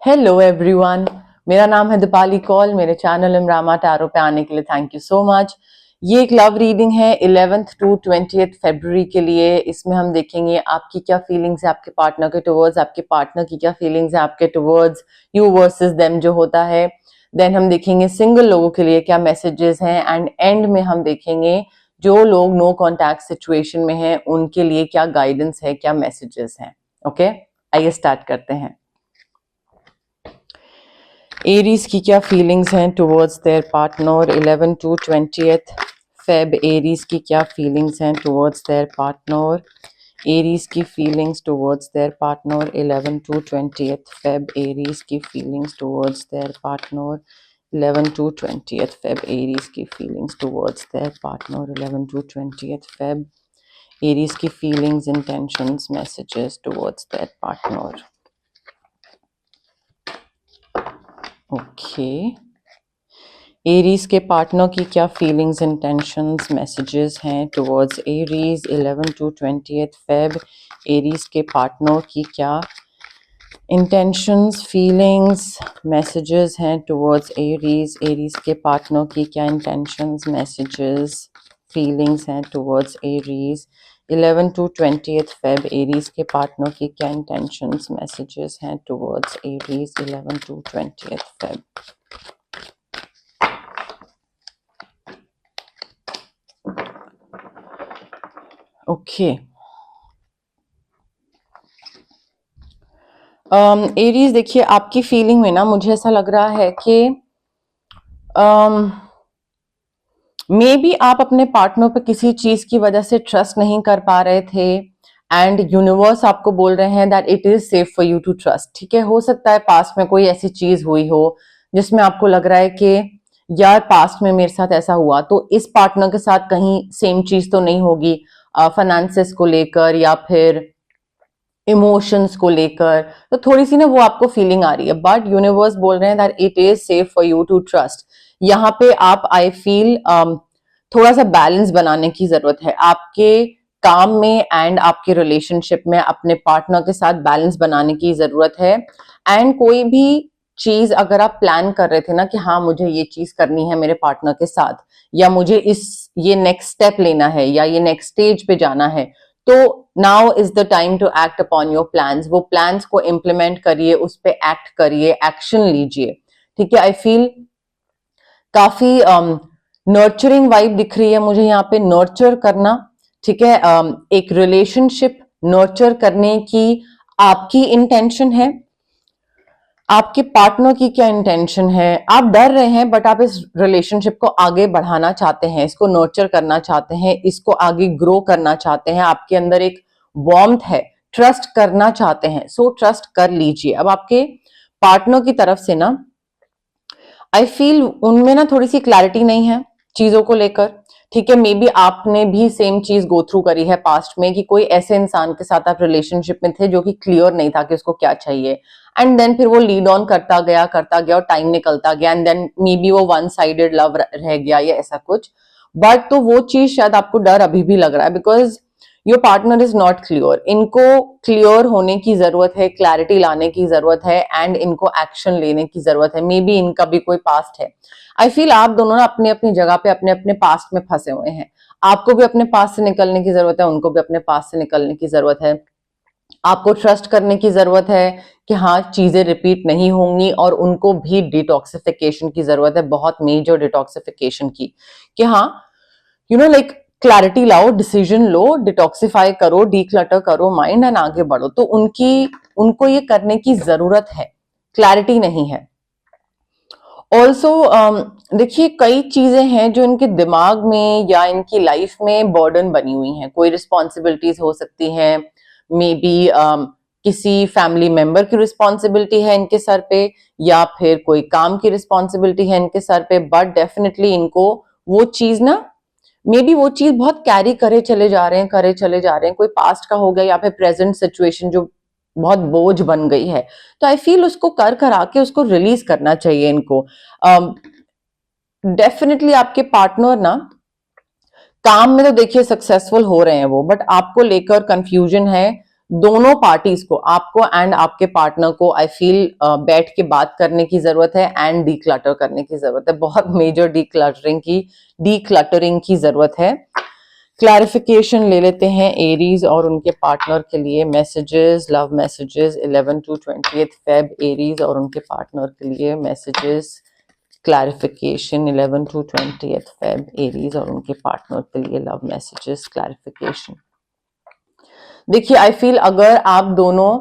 Hello everyone, मेरा नाम है दीपाली कौल। मेरे चैनल इमरामा टैरो पे आने के लिए थैंक यू सो मच। ये एक लव रीडिंग है 11th to 20th फरवरी के लिए। इसमें हम देखेंगे आपकी क्या फीलिंग्स है आपके पार्टनर के टुवर्ड्स, आपके पार्टनर की क्या फीलिंग्स है आपके टुवर्ड्स, यू वर्सेस देम जो होता है। देन हम देखेंगे सिंगल लोगों के लिए क्या मैसेजेस हैं, एंड एंड में हम देखेंगे जो लोग नो कॉन्टैक्ट सिचुएशन में हैं उनके लिए क्या गाइडेंस है, क्या मैसेजेस हैं। ओके, आइए स्टार्ट करते हैं। एरीज की क्या फीलिंग्स हैं towards their partner 11 to 20th Feb. Aries की क्या फीलिंग्स हैं टुवर्ड्स देयर पार्टनर। एरीज की feelings towards their partner 11 to 20th Feb. Aries की feelings towards their partner 11 to 20th Feb. Aries की feelings towards their partner 11 to 20th Feb. Aries की feelings, intentions, messages towards their partner. Okay, Aries के partner की क्या feelings, intentions, messages हैं towards Aries 11 to 20th Feb. Aries के partner की क्या intentions, feelings, messages हैं टुवर्ड्स एरीज। एरीज के पार्टनर की क्या इंटेंशंस, मैसेजेस, फीलिंग्स हैं towards Aries 11 to 20th Feb. Aries के पार्टनर की क्या इंटेंशंस, मैसेजेस हैं towards Aries 11 to 20th Feb. Okay, Aries देखिए आपकी फीलिंग में ना मुझे ऐसा लग रहा है कि मे बी आप अपने पार्टनर पे किसी चीज की वजह से ट्रस्ट नहीं कर पा रहे थे, एंड यूनिवर्स आपको बोल रहे हैं that it is safe for you to trust. ठीक है, हो सकता है पास्ट में कोई ऐसी चीज हुई हो जिसमें आपको लग रहा है कि यार पास्ट में मेरे साथ ऐसा हुआ, तो इस पार्टनर के साथ कहीं सेम चीज तो नहीं होगी, फाइनेंसेस को लेकर या फिर इमोशंस को लेकर। तो थोड़ी सी ना वो आपको फीलिंग आ रही है, बट यूनिवर्स बोल रहे हैं that it is safe for you to trust. यहाँ पे आप आई फील थोड़ा सा बैलेंस बनाने की जरूरत है आपके काम में एंड आपके रिलेशनशिप में। अपने पार्टनर के साथ बैलेंस बनाने की जरूरत है। एंड कोई भी चीज अगर आप प्लान कर रहे थे ना कि हाँ मुझे ये चीज करनी है मेरे पार्टनर के साथ, या मुझे ये नेक्स्ट स्टेप लेना है या ये नेक्स्ट स्टेज पे जाना है, तो now is the time to act upon your plans. वो प्लान्स को इम्प्लीमेंट करिए, उस पर एक्ट करिए, एक्शन लीजिए। ठीक है, आई फील काफी नर्चरिंग वाइब दिख रही है मुझे यहाँ पे, नर्चर करना। ठीक है, एक रिलेशनशिप नर्चर करने की आपकी इंटेंशन है। आपके पार्टनर की क्या इंटेंशन है, आप डर रहे हैं बट आप इस रिलेशनशिप को आगे बढ़ाना चाहते हैं, इसको नर्चर करना चाहते हैं, इसको आगे ग्रो करना चाहते हैं। आपके अंदर एक वार्मथ है, ट्रस्ट करना चाहते हैं, सो ट्रस्ट कर लीजिए। अब आपके पार्टनर की तरफ से ना आई फील उनमें ना थोड़ी सी क्लैरिटी नहीं है चीजों को लेकर। ठीक है, मे बी आपने भी सेम चीज गो थ्रू करी है पास्ट में कि कोई ऐसे इंसान के साथ आप रिलेशनशिप में थे जो कि क्लियर नहीं था कि उसको क्या चाहिए, एंड देन फिर वो लीड ऑन करता गया और टाइम निकलता गया, एंड देन मे बी वो वन साइडेड लव रह गया या ऐसा कुछ। बट तो वो चीज शायद आपको डर अभी भी लग रहा है because your partner is not clear. इनको क्लियर होने की जरूरत है, क्लैरिटी लाने की जरूरत है, एंड इनको एक्शन लेने की जरूरत है। मे बी इनका भी कोई पास्ट है। आई फील आप दोनों ना अपनी अपनी जगह पे अपने अपने पास्ट में फंसे हुए हैं। आपको भी अपने पास्ट से निकलने की जरूरत है, उनको भी अपने पास्ट से निकलने की जरूरत है। आपको ट्रस्ट करने की जरूरत है कि हाँ चीजें रिपीट नहीं होंगी, और उनको भी डिटॉक्सिफिकेशन की जरूरत है, बहुत मेजर डिटॉक्सिफिकेशन की। कि हाँ यू नो लाइक क्लैरिटी लाओ, डिसीजन लो, डिटॉक्सिफाई करो, डीक्लटर करो माइंड एंड आगे बढ़ो। तो उनको ये करने की जरूरत है, क्लैरिटी नहीं है। ऑल्सो देखिए कई चीजें हैं जो इनके दिमाग में या इनकी लाइफ में बर्डन बनी हुई हैं। कोई रिस्पॉन्सिबिलिटीज हो सकती हैं, मे बी किसी फैमिली मेंबर की रिस्पॉन्सिबिलिटी है इनके सर पे, या फिर कोई काम की रिस्पॉन्सिबिलिटी है इनके सर पे। बट डेफिनेटली इनको वो चीज ना, मे बी वो चीज बहुत कैरी करे चले जा रहे हैं, कोई पास्ट का हो गया या फिर प्रेजेंट सिचुएशन जो बहुत बोझ बन गई है। तो आई फील उसको कर करा के उसको रिलीज करना चाहिए इनको। डेफिनेटली आपके पार्टनर ना काम में तो देखिए सक्सेसफुल हो रहे हैं वो, बट आपको लेकर कंफ्यूजन है, दोनों पार्टीज को, आपको एंड आपके पार्टनर को, आई फील बैठ के बात करने की जरूरत है एंड डीक्लटर करने की जरूरत है, बहुत मेजर डीक्लटरिंग की जरूरत है। क्लैरिफिकेशन ले लेते हैं एरीज और उनके पार्टनर के लिए, messages, love messages 11 to 20th Feb, Aries और उनके पार्टनर के लिए messages, clarification 11 to 20th Feb, Aries और उनके पार्टनर के लिए लव मैसेजेस, क्लैरिफिकेशन। देखिए, आई फील अगर आप दोनों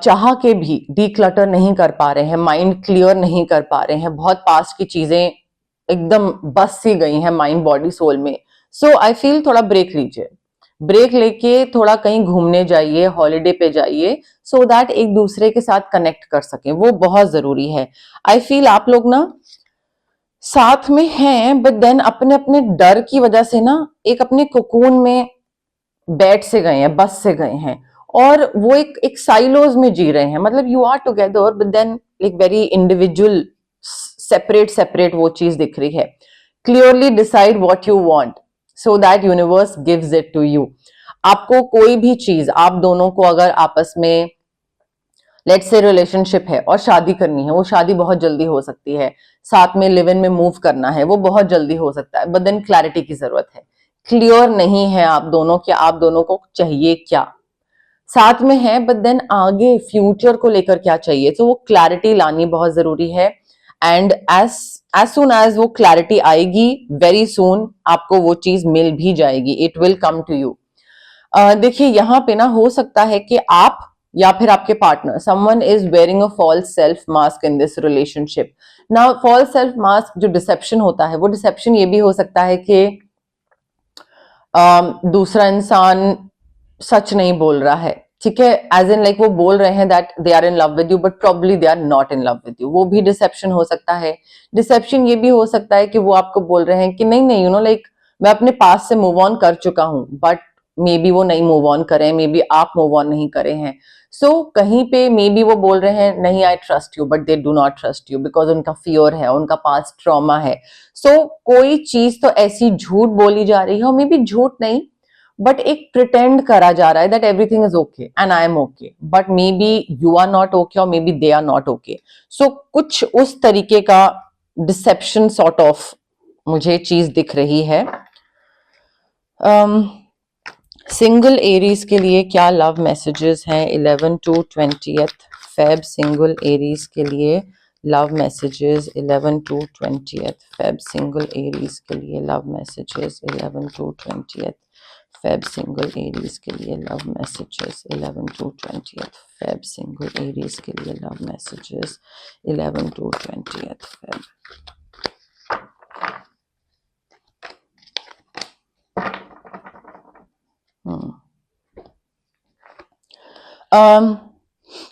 चाह के भी डीक्लटर नहीं कर पा रहे हैं, माइंड क्लियर नहीं कर पा रहे हैं, बहुत पास्ट की चीजें एकदम बस सी गई हैं माइंड बॉडी सोल में, सो आई फील थोड़ा ब्रेक लीजिए, ब्रेक लेके थोड़ा कहीं घूमने जाइए, हॉलीडे पे जाइए, सो दैट एक दूसरे के साथ कनेक्ट कर सकें, वो बहुत जरूरी है। आई फील आप लोग ना साथ में हैं, बट देन अपने अपने डर की वजह से ना एक अपने कोकून में बैठ से गए हैं, बस से गए हैं, और वो एक साइलोज में जी रहे हैं, मतलब you are together but then एक वेरी इंडिविजुअल, सेपरेट वो चीज दिख रही है। Clearly decide what you want so that universe gives it to you. आपको कोई भी चीज, आप दोनों को अगर आपस में लेट्स से रिलेशनशिप है और शादी करनी है, वो शादी बहुत जल्दी हो सकती है, साथ में लिव इन में मूव करना है, वो बहुत जल्दी हो सकता है, बट देन क्लैरिटी की जरूरत है। क्लियर नहीं है आप दोनों कि आप दोनों को चाहिए क्या, साथ में है बट देन आगे फ्यूचर को लेकर क्या चाहिए, तो वो क्लैरिटी लानी बहुत जरूरी है। एंड एज सून एज वो क्लैरिटी आएगी, वेरी सून आपको वो चीज मिल भी जाएगी, it will come to you. देखिए यहाँ पे ना हो सकता है कि आप या फिर आपके partner, someone is wearing a false self mask in this relationship. Now false self mask जो डिसेप्शन होता है, वो डिसेप्शन ये भी हो सकता है कि दूसरा इंसान सच नहीं बोल रहा है, ठीक है, एज इन लाइक वो बोल रहे हैं that they are in love with you but probably they are not in love with you, वो भी डिसेप्शन हो सकता है। डिसेप्शन ये भी हो सकता है कि वो आपको बोल रहे हैं कि नहीं नहीं यू नो लाइक मैं अपने पास से मूव ऑन कर चुका हूं, बट मे बी वो नहीं मूव ऑन करें, मे बी आप मूव ऑन नहीं करे हैं, सो कहीं पे मे बी वो बोल रहे हैं नहीं I trust you but they do not trust you because उनका फियर है, उनका पास्ट ट्रॉमा है। सो कोई चीज तो ऐसी झूठ बोली जा रही है, और मे बी झूठ नहीं बट एक प्रिटेंड करा जा रहा है that everything is okay and I am okay, but maybe you are not okay और maybe they are not okay. So कुछ उस तरीके का डिसेप्शन सॉर्ट ऑफ मुझे चीज दिख रही है। सिंगल एरीज के लिए क्या लव मैसेजेस हैं 11 to 20th Feb, single Aries के लिए love messages 11 to 20th Feb, single Aries के लिए love messages 11 to 20th Feb, single Aries के लिए love messages 11 to 20th Feb, single Aries के लिए love messages 11 to 20th Feb।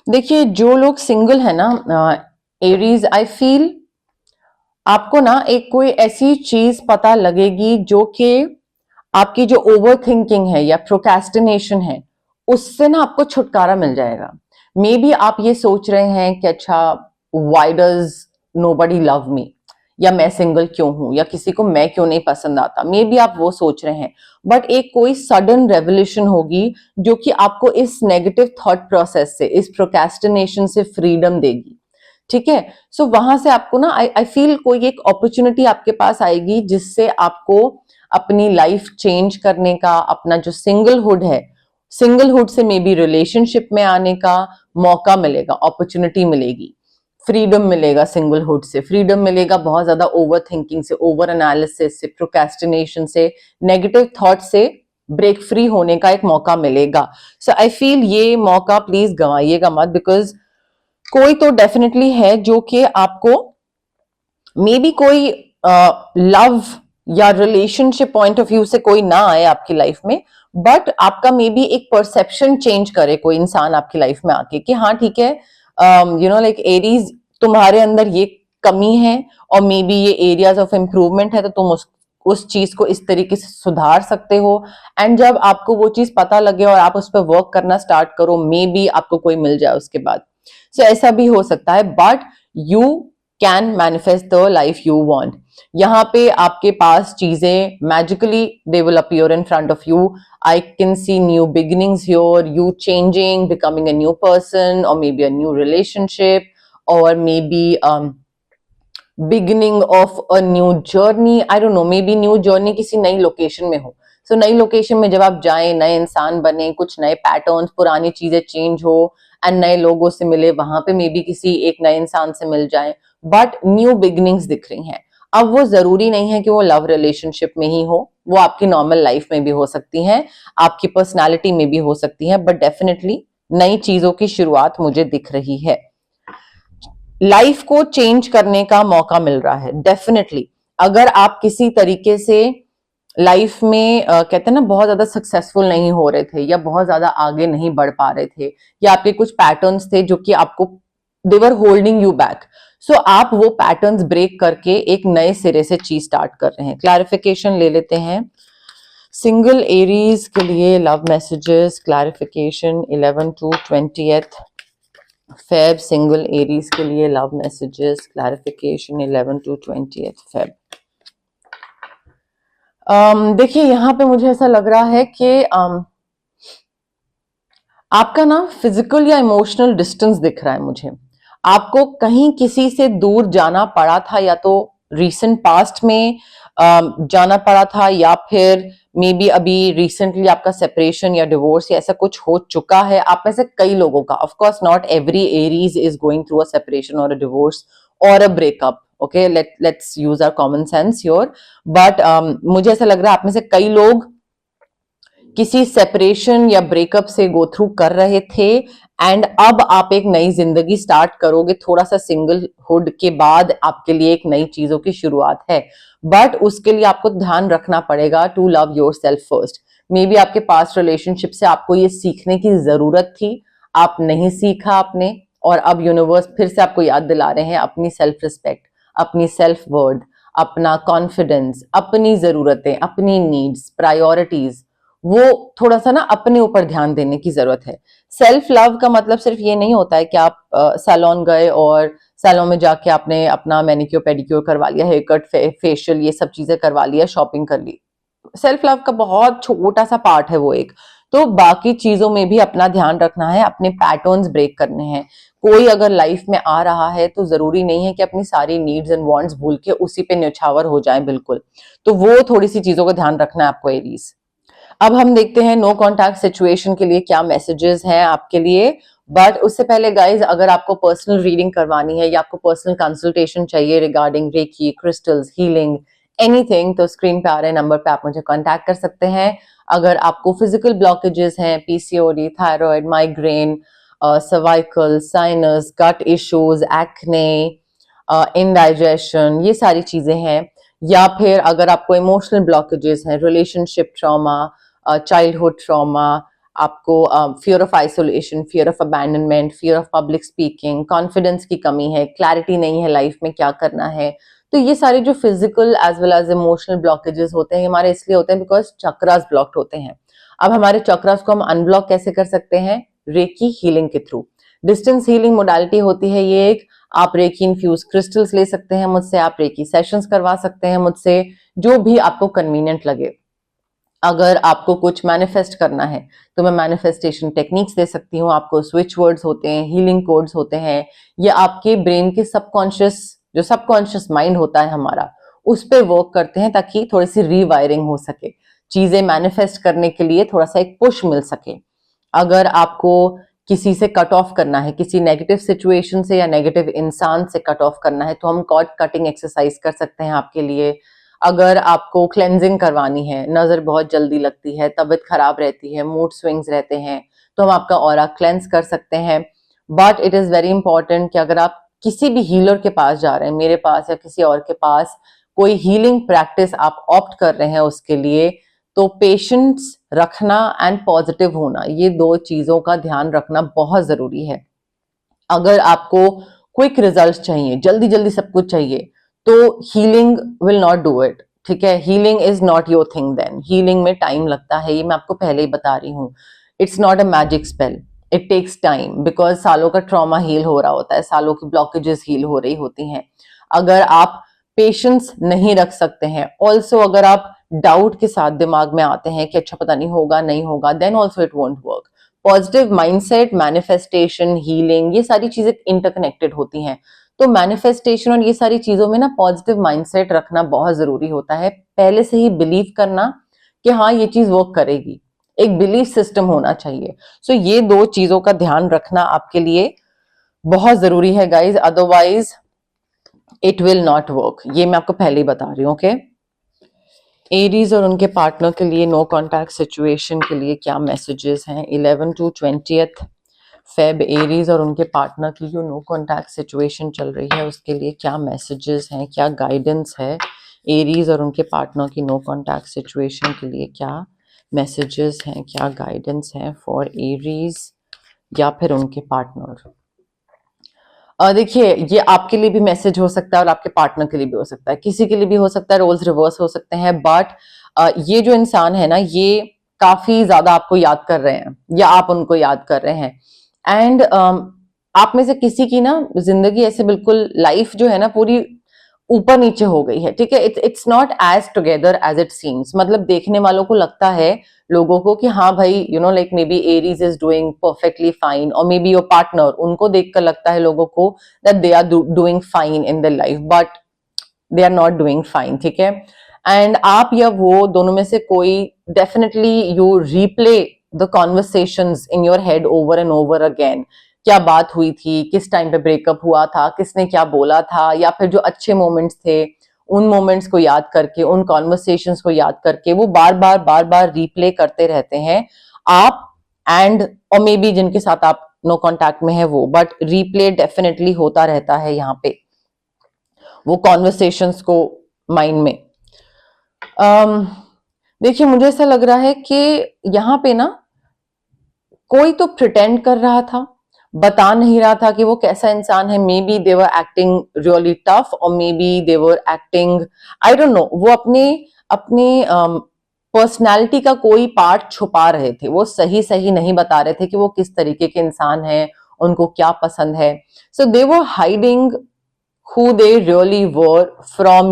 देखिए जो लोग सिंगल है ना एरीज, आई फील आपको ना एक कोई ऐसी चीज पता लगेगी जो कि आपकी जो ओवर थिंकिंग है या प्रोक्रेस्टिनेशन है उससे ना आपको छुटकारा मिल जाएगा। मे बी आप ये सोच रहे हैं कि अच्छा why does nobody love me, या मैं सिंगल क्यों हूं, या किसी को मैं क्यों नहीं पसंद आता, मे बी आप वो सोच रहे हैं, बट एक कोई सडन रेवोल्यूशन होगी जो कि आपको इस नेगेटिव थॉट प्रोसेस से, इस प्रोक्रेस्टिनेशन से फ्रीडम देगी, ठीक है। सो वहां से आपको ना आई फील कोई एक अपॉर्चुनिटी आपके पास आएगी जिससे आपको अपनी लाइफ चेंज करने का, अपना जो सिंगलहुड है, सिंगलहुड से मे बी रिलेशनशिप में आने का मौका मिलेगा, अपॉर्चुनिटी मिलेगी, फ्रीडम मिलेगा, सिंगलहुड से फ्रीडम मिलेगा, बहुत ज्यादा ओवर थिंकिंग से, ओवर एनालिसिस से, प्रोक्रेस्टिनेशन से, नेगेटिव थॉट से ब्रेक फ्री होने का एक मौका मिलेगा। सो आई फील ये मौका प्लीज गंवाइएगा मत, बिकॉज कोई तो डेफिनेटली है जो कि आपको मे बी कोई लव या रिलेशनशिप पॉइंट ऑफ व्यू से कोई ना आए आपकी लाइफ में, बट आपका मे बी एक परसेप्शन चेंज करे कोई इंसान आपकी लाइफ में आके कि हाँ ठीक है, यू नो लाइक एरीज तुम्हारे अंदर ये कमी है और मे बी ये एरियाज ऑफ इम्प्रूवमेंट है, तो तुम उस चीज को इस तरीके से सुधार सकते हो। एंड जब आपको वो चीज पता लगे और आप उस पर वर्क करना स्टार्ट करो, मे बी आपको कोई मिल जाए उसके बाद। सो ऐसा भी हो सकता है, but you can manifest the life you want. यहाँ पे आपके पास चीजें magically they will appear in front of you. I can see new beginnings here, you changing, becoming a new person, or maybe a new relationship, or maybe beginning of a new journey. I don't know, maybe new journey किसी नई location में हो. So नई location में जब आप जाएं, नए इंसान बने, कुछ नए पैटर्न्स, पुरानी चीजें चेंज हो एंड नए लोगों से मिले, वहां पे मे बी किसी एक नए इंसान से मिल जाए, बट न्यू बिगिनिंग्स दिख रही हैं. अब वो जरूरी नहीं है कि वो लव रिलेशनशिप में ही हो, वो आपकी नॉर्मल लाइफ में भी हो सकती हैं, आपकी पर्सनालिटी में भी हो सकती हैं, बट डेफिनेटली नई चीजों की शुरुआत मुझे दिख रही है. लाइफ को चेंज करने का मौका मिल रहा है डेफिनेटली. अगर आप किसी तरीके से लाइफ में कहते हैं ना बहुत ज्यादा सक्सेसफुल नहीं हो रहे थे, या बहुत ज्यादा आगे नहीं बढ़ पा रहे थे, या आपके कुछ पैटर्न्स थे जो कि आपको दे वर होल्डिंग यू बैक, सो आप वो पैटर्न्स ब्रेक करके एक नए सिरे से चीज स्टार्ट कर रहे हैं. क्लैरिफिकेशन ले लेते हैं. सिंगल एरीज के लिए love messages, clarification 11 to 20th Feb. Single Aries के लिए love messages, clarification 11 to 20th Feb. देखिए यहाँ पे मुझे ऐसा लग रहा है कि आपका ना फिजिकल या इमोशनल डिस्टेंस दिख रहा है मुझे. आपको कहीं किसी से दूर जाना पड़ा था, या तो रीसेंट पास्ट में जाना पड़ा था, या फिर मे बी अभी रिसेंटली आपका सेपरेशन या डिवोर्स या ऐसा कुछ हो चुका है. आप में से कई लोगों का, of course not every Aries is going through a separation और अ डिवोर्स और a breakup. Okay, let's use our common sense your. But मुझे ऐसा लग रहा है आप में से कई लोग किसी सेपरेशन या ब्रेकअप से गो थ्रू कर रहे थे, एंड अब आप एक नई जिंदगी स्टार्ट करोगे. थोड़ा सा सिंगलहुड के बाद आपके लिए एक नई चीजों की शुरुआत है, बट उसके लिए आपको ध्यान रखना पड़ेगा to love yourself first. Maybe आपके पास्ट रिलेशनशिप से आपको ये सीखने की जरूरत थी, आप नहीं सीखा आपने, और अब यूनिवर्स फिर से आपको याद दिला रहे हैं अपनी सेल्फ रिस्पेक्ट, अपनी सेल्फ वर्थ, अपना कॉन्फिडेंस, अपनी जरूरतें, अपनी नीड्स, प्रायोरिटीज, वो थोड़ा सा ना अपने ऊपर ध्यान देने की जरूरत है. सेल्फ लव का मतलब सिर्फ ये नहीं होता है कि आप सैलून गए और सैलून में जाके आपने अपना मैनिक्योर पेडिक्योर करवा लिया, हेयर कट, फेशियल, ये सब चीजें करवा लिया, शॉपिंग कर ली. सेल्फ लव का बहुत छोटा सा पार्ट है वो एक. तो बाकी चीजों में भी अपना ध्यान रखना है, अपने पैटर्न्स ब्रेक करने हैं. कोई अगर लाइफ में आ रहा है तो जरूरी नहीं है कि अपनी सारी नीड्स एंड वांट्स भूल के उसी पे न्यौछावर हो जाए बिल्कुल. तो वो थोड़ी सी चीजों का ध्यान रखना है आपको एरीज. अब हम देखते हैं नो कॉन्टैक्ट सिचुएशन के लिए क्या मैसेजेस हैं आपके लिए. बट उससे पहले गाइज, अगर आपको पर्सनल रीडिंग करवानी है या आपको पर्सनल कंसल्टेशन चाहिए regarding reiki, crystals, healing, anything, तो स्क्रीन पे आ रहे नंबर पे आप मुझे कांटेक्ट कर सकते हैं. अगर आपको फिजिकल ब्लॉकेजेस हैं, PCOD, thyroid, migraine, cervical, sinus, gut issues, acne, indigestion, ये सारी चीजें हैं, या फिर अगर आपको इमोशनल ब्लॉकेजेस हैं, रिलेशनशिप ट्रॉमा, चाइल्डहुड ट्रॉमा, आपको fear of isolation, fear of abandonment, fear of public speaking, confidence की कमी है, क्लैरिटी नहीं है लाइफ में क्या करना है, तो ये सारे जो physical as well as emotional blockages होते हैं हमारे इसलिए होते हैं बिकॉज चक्रास ब्लॉक्ड होते हैं. अब हमारे चक्रास को हम अनब्लॉक कैसे कर सकते हैं? रेकी हीलिंग के थ्रू. डिस्टेंस हीलिंग मोडालिटी होती है ये एक. आप रेकी इन्फ्यूज क्रिस्टल्स ले सकते हैं मुझसे, आप रेकी सेशंस करवा सकते हैं मुझसे, जो भी आपको कन्वीनियंट लगे. अगर आपको कुछ मैनिफेस्ट करना है तो मैं मैनिफेस्टेशन टेक्निक्स दे सकती हूँ आपको. स्विच वर्ड्स होते हैं, हीलिंग कोड्स होते हैं, ये आपके ब्रेन के सबकॉन्शियस, जो सबकॉन्शियस माइंड होता है हमारा, उस पर वर्क करते हैं ताकि थोड़ी सी रीवायरिंग हो सके, चीजें मैनिफेस्ट करने के लिए थोड़ा सा एक पुश मिल सके. अगर आपको किसी से कट ऑफ करना है, किसी नेगेटिव सिचुएशन से या नेगेटिव इंसान से कट ऑफ करना है, तो हम कॉर्ड कटिंग एक्सरसाइज कर सकते हैं आपके लिए. अगर आपको क्लेंजिंग करवानी है, नजर बहुत जल्दी लगती है, तबीयत खराब रहती है, मूड स्विंग्स रहते हैं, तो हम आपका ऑरा क्लेंस कर सकते हैं. But it is very important कि अगर आप किसी भी हीलर के पास जा रहे हैं, मेरे पास या किसी और के पास, कोई हीलिंग प्रैक्टिस आप ऑप्ट कर रहे हैं उसके लिए, तो पेशेंस रखना एंड पॉजिटिव होना, ये दो चीजों का ध्यान रखना बहुत जरूरी है. अगर आपको क्विक रिजल्ट चाहिए, जल्दी जल्दी सब कुछ चाहिए, तो healing will not do it. ठीक है, healing is not your thing. Then healing में टाइम लगता है, ये मैं आपको पहले ही बता रही हूँ. It's not a magic spell, it takes time, because सालों का ट्रॉमा हील हो रहा होता है, सालों की ब्लॉकेजेस हील हो रही होती हैं. अगर आप पेशेंस नहीं रख सकते हैं। ऑल्सो अगर आप डाउट के साथ दिमाग में आते हैं कि अच्छा पता नहीं होगा नहीं होगा, then also it won't work. Positive mindset, manifestation, healing, ये सारी चीजें इंटरकनेक्टेड होती हैं। तो मैनिफेस्टेशन और ये सारी चीजों में ना पॉजिटिव माइंडसेट रखना बहुत जरूरी होता है। पहले से ही बिलीव करना कि हाँ ये चीज वर्क करेगी, एक बिलीफ सिस्टम होना चाहिए। सो ये दो चीजों का ध्यान रखना आपके लिए बहुत जरूरी है guys, otherwise it will not work. ये मैं आपको पहले ही बता रही हूँ। ओके, एरीज और उनके पार्टनर के लिए नो कॉन्टैक्ट सिचुएशन के लिए क्या मैसेजेस हैं 11 to 20 फेब। एरीज और उनके पार्टनर की जो नो कॉन्टैक्ट सिचुएशन चल रही है उसके लिए क्या मैसेजेस हैं, क्या गाइडेंस है। एरीज और उनके पार्टनर की नो कॉन्टैक्ट सिचुएशन के लिए क्या मैसेजेस हैं, क्या गाइडेंस है फॉर एरीज या फिर उनके पार्टनर। देखिए ये आपके लिए भी मैसेज हो सकता है और आपके पार्टनर के लिए भी हो सकता है, किसी के लिए भी हो सकता है, रोल्स रिवर्स हो सकते हैं। बट ये जो इंसान है ना ये काफी ज्यादा आपको याद कर रहे हैं या आप उनको याद कर रहे हैं। एंड आप में से किसी की ना जिंदगी ऐसे बिल्कुल लाइफ जो है ना पूरी ऊपर नीचे हो गई है, ठीक है। It's not as together as it seems. मतलब देखने वालों को लगता है, लोगों को, कि हाँ भाई you know like may be Aries is doing perfectly fine, और मे बी योर पार्टनर, उनको देखकर लगता है लोगों को that they are doing fine in their life, but they are not doing fine, ठीक है। एंड आप या वो दोनों में से कोई definitely you replay the conversations in your head over and over again. क्या बात हुई थी, किस टाइम पे ब्रेकअप हुआ था, किसने क्या बोला था, या फिर जो अच्छे मोमेंट्स थे उन मोमेंट्स को याद करके, उन कॉन्वर्सेशंस को याद करके वो बार बार रीप्ले करते रहते हैं आप एंड और मे बी जिनके साथ आप नो कॉन्टैक्ट में है वो, बट रीप्ले डेफिनेटली होता रहता है यहाँ पे वो कॉन्वर्सेशंस को माइंड में। देखिए मुझे ऐसा लग रहा है कि यहाँ पे ना कोई तो प्रिटेंड कर रहा था, बता नहीं रहा था कि वो कैसा इंसान है। Maybe they were acting really tough और maybe they were acting, I don't know, वो अपने अपने पर्सनैलिटी का कोई पार्ट छुपा रहे थे। वो सही सही नहीं बता रहे थे कि वो किस तरीके के इंसान है, उनको क्या पसंद है। सो दे वर hiding who they really were from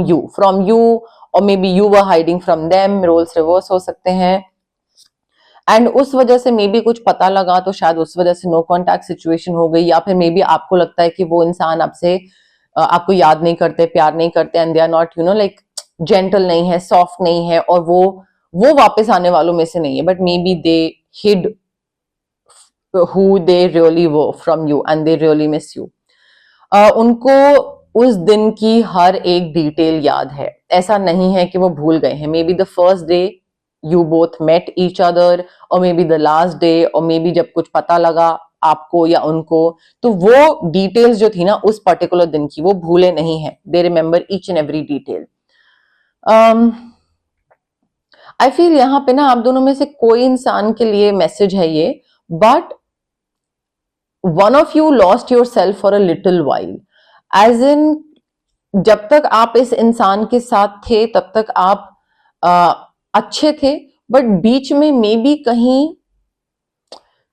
you or maybe you were hiding from them, roles reverse हो सकते हैं। एंड उस वजह से मे बी कुछ पता लगा तो शायद उस वजह से नो कॉन्टैक्ट सिचुएशन हो गई, या फिर मे बी आपको लगता है कि वो इंसान आपसे आपको याद नहीं करते, प्यार नहीं करते, and they are not you know like gentle नहीं है, सॉफ्ट नहीं है, और वो वापस आने वालों में से नहीं है, but maybe they hid who they really were from you and they really miss you। उनको उस दिन की हर एक डिटेल याद है, ऐसा नहीं है कि वो भूल गए हैं। Maybe the first day you both met each other, और maybe the last day, और मे बी जब कुछ पता लगा आपको या उनको, तो वो डिटेल्स जो थी ना उस पर्टिकुलर दिन की वो भूले नहीं है। They remember each and every detail. I feel यहाँ पे ना आप दोनों में से कोई इंसान के लिए मैसेज है ये, but one of you lost yourself for a little while, as in जब तक आप इस इंसान के साथ थे तब तक आप अच्छे थे, बट बीच में मे बी कहीं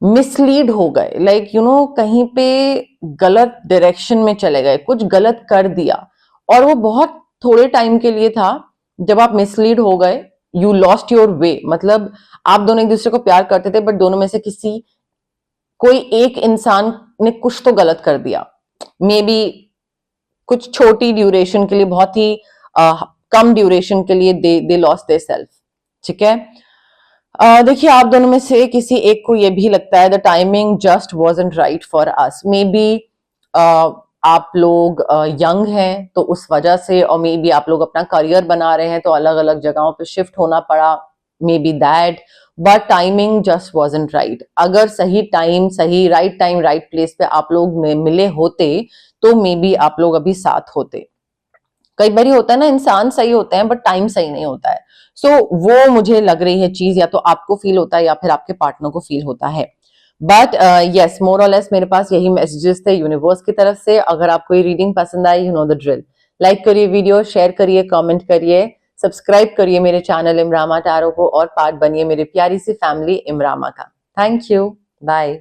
मिसलीड हो गए, लाइक यू नो कहीं पे गलत डायरेक्शन में चले गए, कुछ गलत कर दिया, और वो बहुत थोड़े टाइम के लिए था। जब आप मिसलीड हो गए, यू लॉस्ट योर वे, मतलब आप दोनों एक दूसरे को प्यार करते थे, बट दोनों में से कोई एक इंसान ने कुछ तो गलत कर दिया। मे बी कुछ छोटी ड्यूरेशन के लिए, बहुत ही कम ड्यूरेशन के लिए दे लॉस्ट देयर सेल्फ, ठीक है। देखिए आप दोनों में से किसी एक को ये भी लगता है the timing just wasn't right for us. May be आप लोग यंग हैं तो उस वजह से, और मे बी आप लोग अपना करियर बना रहे हैं तो अलग अलग जगहों पे शिफ्ट होना पड़ा, may be that, but timing just wasn't right. अगर सही टाइम, सही राइट टाइम राइट प्लेस पे आप लोग मिले होते तो मे बी आप लोग अभी साथ होते। कई बार होता है ना, इंसान सही होते हैं बट टाइम सही नहीं होता है। सो वो मुझे लग रही है चीज, या तो आपको फील होता है या फिर आपके पार्टनर को फील होता है। बट यस, मोर और लेस मेरे पास यही मैसेजेस थे यूनिवर्स की तरफ से। अगर आपको ये रीडिंग पसंद आई, you know the drill, like करिए वीडियो, शेयर करिए, कमेंट करिए, सब्सक्राइब करिए मेरे चैनल इमरामा टैरो को, और पार्ट बनिए मेरी प्यारी सी फैमिली इमरामा का। Thank you, bye.